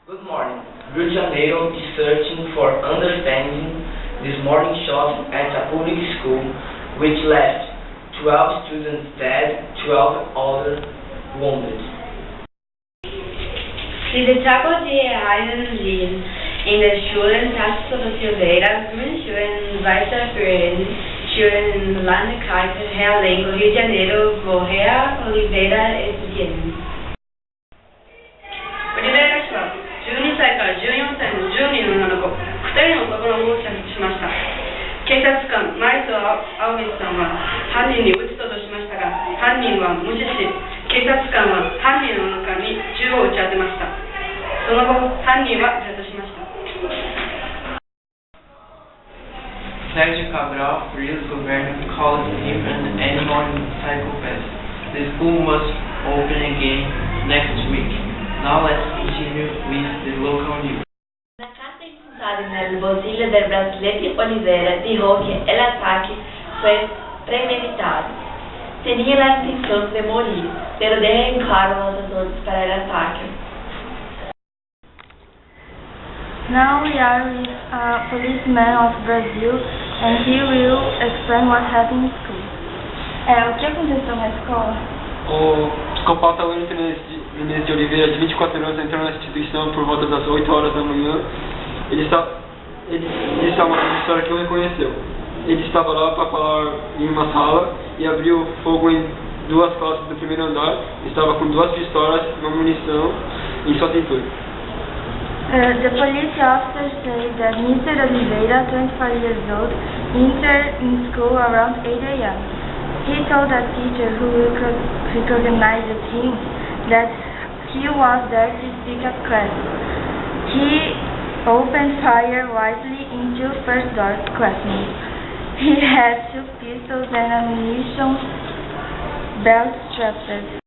Good morning. Rio de Janeiro is searching for understanding this morning shot at a public school which left 12 students dead, 12 others wounded. Diese Tage, die einen Lied in der Schule Tasso do Silveira, Schulen weiterführen, Schulen in Landkreis Realengo, Rio de Janeiro, woher Oliveira estudiante. オリベイラ氏は12歳から14歳の10人の女の子、2人の男の子を射殺しました。警察官マリス・アウベスさんは犯人に撃つとしましたが、犯人は無視し、警察官は犯人の中に銃を撃ち当てました。その後、犯人は自殺しました。Sérgio Cabral, Rio's government, called him an animal psychopath. The school must open again next week. Now let's continue with the local news. Una carta insultada nel Consiglio del Brasileiro Oliveira dijo que el ataque fue premeditado. Tenía la intención de morir, pero dejó en claro los razones para el ataque. Now we are with a policeman of Brazil and he will explain what happened in school. O que aconteceu na escola? O psicopata Wellington Menezes de Oliveira, de 24 anos, entrou na instituição por volta das 8 horas da manhã. Ele disse uma história que não reconheceu. Ele estava lá para falar em uma sala e abriu fogo em duas classes do primeiro andar. Estava com 2 pistolas, uma munição em sua cintura. The police officer said that Mr. Oliveira, 24 years old, entered in school around 8 a.m. He told a teacher who recognized him that he was there to speak at class. He opened fire wisely into first-door classmates. He had 2 pistols and ammunition belt strapped.